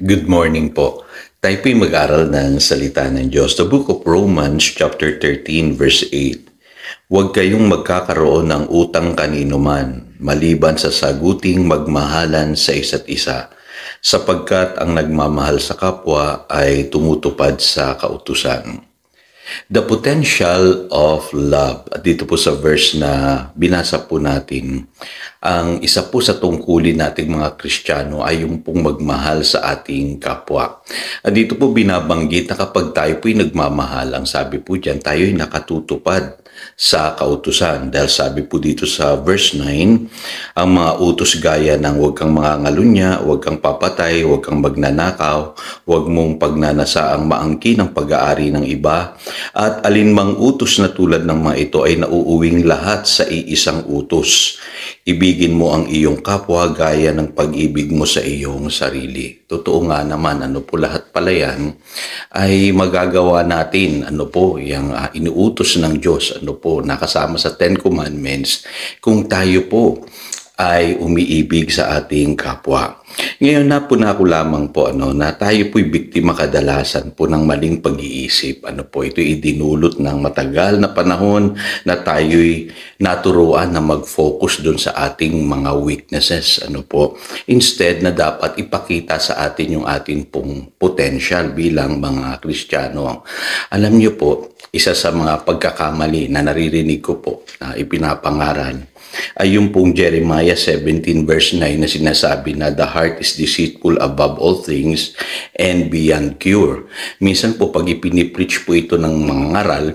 Good morning po. Tayo po'y mag-aral ng salita ng Diyos. The book of Romans chapter 13 verse 8. Huwag kayong magkakaroon ng utang kanino man, maliban sa saguting magmahalan sa isa't isa, sapagkat ang nagmamahal sa kapwa ay tumutupad sa kautusan. The potential of love. At dito po sa verse na binasa po natin, ang isa po sa tungkulin nating mga Kristiyano ay yung pong magmahal sa ating kapwa. At dito po binabanggit na kapag tayo po'y nagmamahal, ang sabi po dyan, tayo ay nakatutupad sa kautusan. Dahil sabi po dito sa verse 9, ang mga utos gaya ng huwag kang mangangalunya, huwag kang papatay, huwag kang magnanakaw, huwag mong pagnanasa ang maangkin ng pag-aari ng iba, at alinmang utos na tulad ng mga ito ay nauuwing lahat sa iisang utos. Ibigin mo ang iyong kapwa gaya ng pag-ibig mo sa iyong sarili. Totoo nga naman, lahat pala yan ay magagawa natin, yung inuutos ng Diyos, nakasama sa Ten Commandments, kung tayo po ay umiibig sa ating kapwa. Ngayon napuna ko lamang po na tayo po'y biktima kadalasan po ng maling pag-iisip. Ito idinulot ng matagal na panahon na tayo'y naturuan na mag-focus dun sa ating mga weaknesses. Instead na dapat ipakita sa atin yung ating pong potential bilang mga Kristiyano. Alam niyo po, isa sa mga pagkakamali na naririnig ko po na ipinapangaral ay yung pong Jeremiah 17 verse 9 na sinasabi na the heart is deceitful above all things and beyond cure. Minsan po pag ipinipreach po ito ng mga ngaral,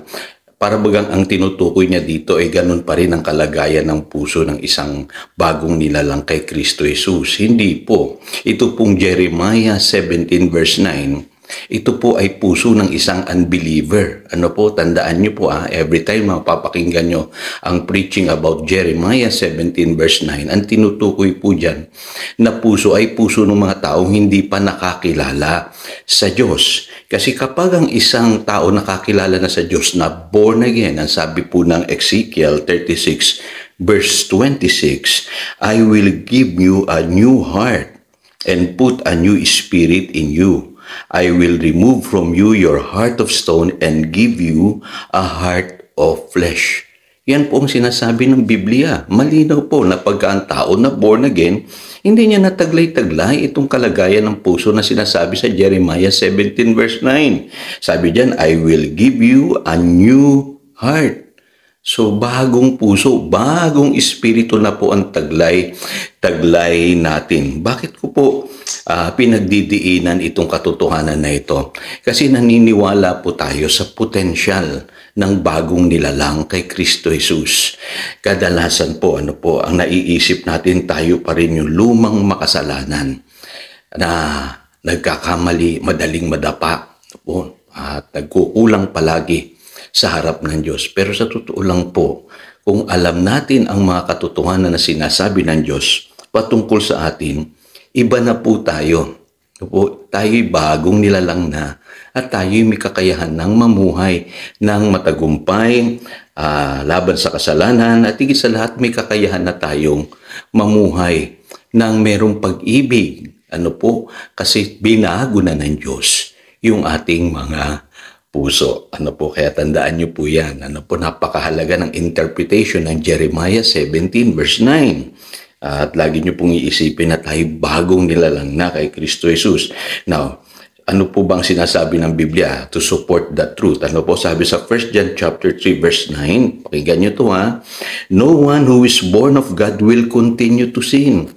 para bagang ang tinutukoy niya dito ay ganun pa rin ang kalagayan ng puso ng isang bagong nilalang kay Kristo Jesus. Hindi po. Ito pong Jeremiah 17 verse 9, ito po ay puso ng isang unbeliever. Tandaan niyo po every time mapapakinggan niyo ang preaching about Jeremiah 17 verse 9, ang tinutukoy po dyan na puso ay puso ng mga taong hindi pa nakakilala sa Diyos. Kasi kapag ang isang tao nakakilala na sa Diyos, na born again, ang sabi po ng Ezekiel 36 verse 26, I will give you a new heart and put a new spirit in you. I will remove from you your heart of stone and give you a heart of flesh. Yan po ang sinasabi ng Biblia. Malinaw po na pagka ang tao na born again, hindi niya nataglay-taglay itong kalagayan ng puso na sinasabi sa Jeremiah 17 verse 9. Sabi diyan, I will give you a new heart. So bagong puso, bagong espiritu na po ang taglay natin. Bakit ko po pinagdidiinan itong katotohanan na ito? Kasi naniniwala po tayo sa potensyal ng bagong nilalang kay Kristo Jesus. Kadalasan po, ang naiisip natin, tayo pa rin yung lumang makasalanan na nagkakamali, madaling madapa, at nagkukulang palagi sa harap ng Diyos. Pero sa totoo lang po, kung alam natin ang mga katotohanan na sinasabi ng Diyos patungkol sa atin, iba na po tayo. Tayo'y bagong nilalang na at tayo'y may kakayahan ng mamuhay ng matagumpay laban sa kasalanan, at higit sa lahat may kakayahan na tayong mamuhay ng merong pag-ibig. Kasi binago na ng Diyos yung ating mga puso. Kaya tandaan niyo po yan. Napakahalaga ng interpretation ng Jeremiah 17 verse 9. At lagi niyo pong iisipin na tayo bagong nilalang na kay Kristo Jesus. Now, ano po bang sinasabi ng Biblia to support that truth? Sabi sa 1 John chapter 3 verse 9, pakinggan niyo to no one who is born of God will continue to sin.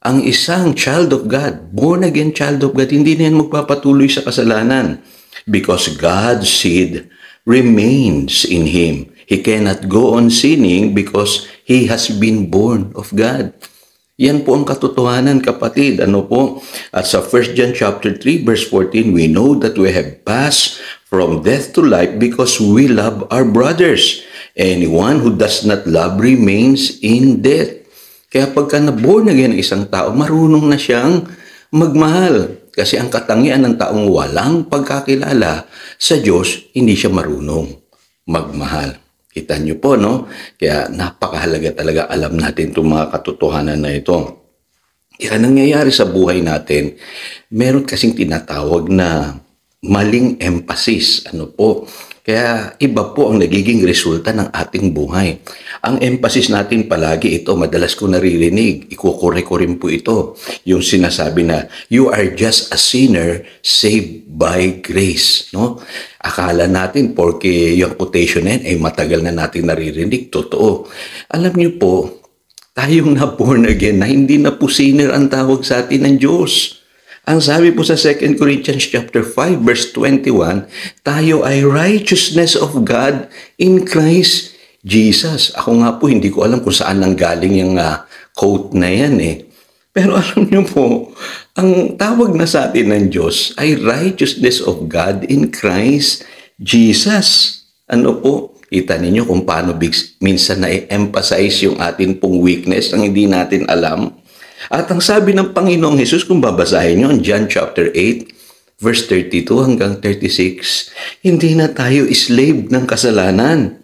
Ang isang child of God, born again child of God, hindi na yan magpapatuloy sa kasalanan. Because God's seed remains in him. He cannot go on sinning because he has been born of God. Yan po ang katotohanan, kapatid. At sa 1 John chapter 3 verse 14, we know that we have passed from death to life because we love our brothers. Anyone who does not love remains in death. Kaya pagka na-born again isang tao, marunong na siyang magmahal. Kasi ang katangian ng taong walang pagkakilala sa Diyos, hindi siya marunong magmahal. Kita niyo po, Kaya napakahalaga talaga alam natin itong mga katotohanan na ito. Yan nangyayari sa buhay natin. Meron kasing tinatawag na maling emphasis. Ano po? Kaya iba po ang nagiging resulta ng ating buhay. Ang emphasis natin palagi ito, madalas ko naririnig, ikukure ko rin po ito, yung sinasabi na, you are just a sinner saved by grace. No? Akala natin, porque yung quotation na yan ay matagal na natin naririnig, totoo. Alam niyo po, tayong na born again na hindi na po sinner ang tawag sa atin ng Diyos. Ang sabi po sa 2 Corinthians chapter 5 verse 21, tayo ay righteousness of God in Christ Jesus. Ako nga po, hindi ko alam kung saan nanggaling yung quote na yan eh. Pero alam niyo po, ang tawag na sa atin ng Diyos ay righteousness of God in Christ Jesus. Ano po? Kita ninyo kung paano minsan na-emphasize yung atin pong weakness ang hindi natin alam. At ang sabi ng Panginoong Hesus, kung babasahin nyo, John chapter 8, verse 32 hanggang 36, hindi na tayo slave ng kasalanan.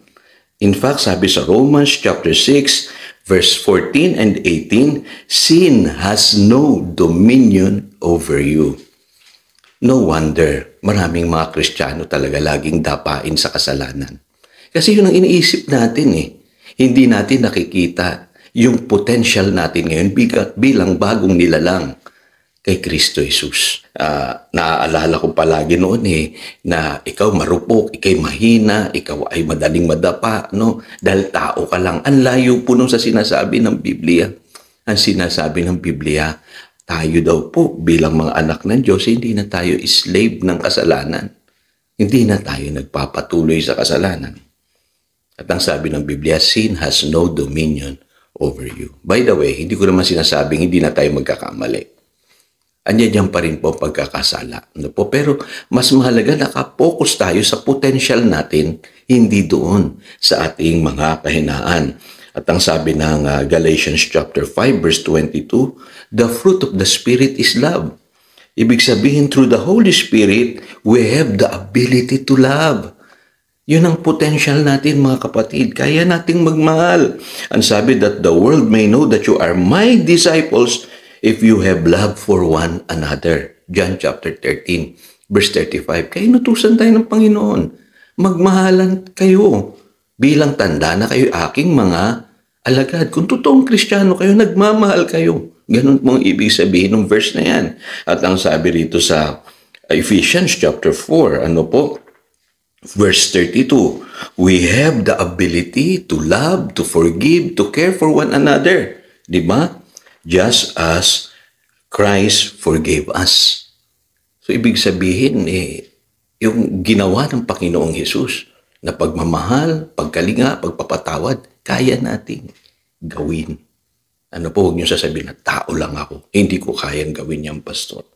In fact, sabi sa Romans chapter 6, verse 14 and 18, sin has no dominion over you. No wonder, maraming mga Kristiyano talaga laging dapain sa kasalanan. Kasi yun ang iniisip natin eh. Hindi natin nakikita yung potential natin ngayon bilang bagong nilalang kay Kristo Jesus. Naaalala ko palagi noon na ikaw marupok, ikay mahina, ikaw ay madaling madapa, no? Dahil tao ka lang. Ang layo po nung sa sinasabi ng Biblia. Ang sinasabi ng Biblia, tayo daw po bilang mga anak ng Diyos, hindi na tayo slave ng kasalanan. Hindi na tayo nagpapatuloy sa kasalanan. At ang sabi ng Biblia, sin has no dominion over you. By the way, hindi ko naman sinasabing hindi na tayo magkakamali. Andiyan pa rin po pagkakasala. Ano po? Pero mas mahalaga nakapokus tayo sa potential natin, hindi doon sa ating mga kahinaan. At ang sabi ng Galatians chapter 5 verse 22, the fruit of the Spirit is love. Ibig sabihin, through the Holy Spirit, we have the ability to love. Yun ang potential natin mga kapatid. Kaya nating magmahal. Ang sabi that the world may know that you are my disciples if you have love for one another. John chapter 13 verse 35. Kaya inutusan tayo ng Panginoon. Magmahalan kayo. Bilang tanda na kayo aking mga alagad. Kung totoong Kristiyano kayo, nagmamahal kayo. Ganun pong ibig sabihin ng verse na yan. At ang sabi rito sa Ephesians chapter 4, ano po? Verse 32, we have the ability to love, to forgive, to care for one another. Diba? Just as Christ forgave us. So, ibig sabihin, yung ginawa ng Panginoong Hesus na pagmamahal, pagkalinga, pagpapatawad, kaya nating gawin. Ano po, huwag niyo sasabihin na tao lang ako. Hindi ko kayang gawin yan, Pastor.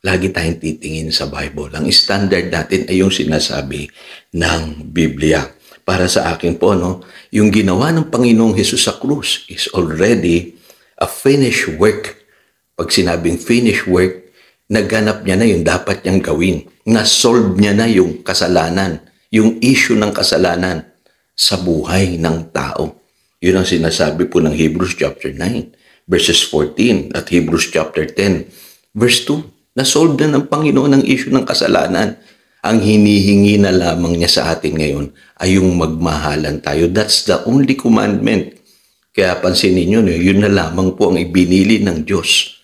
Lagi tayong titingin sa Bible. Ang standard natin ay yung sinasabi ng Biblia. Para sa akin po, yung ginawa ng Panginoong Hesus sa krus is already a finished work. Pag sinabing finished work, naganap niya na yung dapat niyang gawin. Na-solve niya na yung kasalanan, yung issue ng kasalanan sa buhay ng tao. Yun ang sinasabi po ng Hebrews chapter 9, verses 14 at Hebrews chapter 10, verse 2. Na-solve na ng Panginoon ang issue ng kasalanan. Ang hinihingi na lamang niya sa atin ngayon ay yung magmahalan tayo. That's the only commandment. Kaya pansinin niyo, yun na lamang po ang ibinili ng Diyos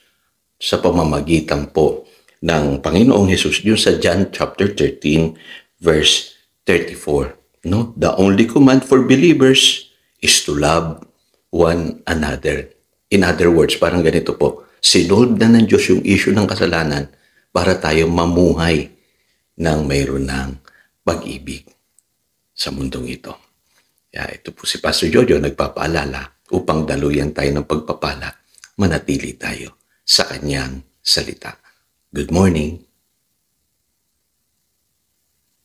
sa pamamagitan po ng Panginoong Hesus. Yun sa John chapter 13, verse 34. No? The only command for believers is to love one another. In other words, parang ganito po, sinolve na ng Diyos yung issue ng kasalanan para tayo mamuhay ng mayroon ng pag-ibig sa mundong ito. Kaya ito po si Pastor Jojo nagpapaalala upang daluyan tayo ng pagpapala, manatili tayo sa kanyang salita. Good morning.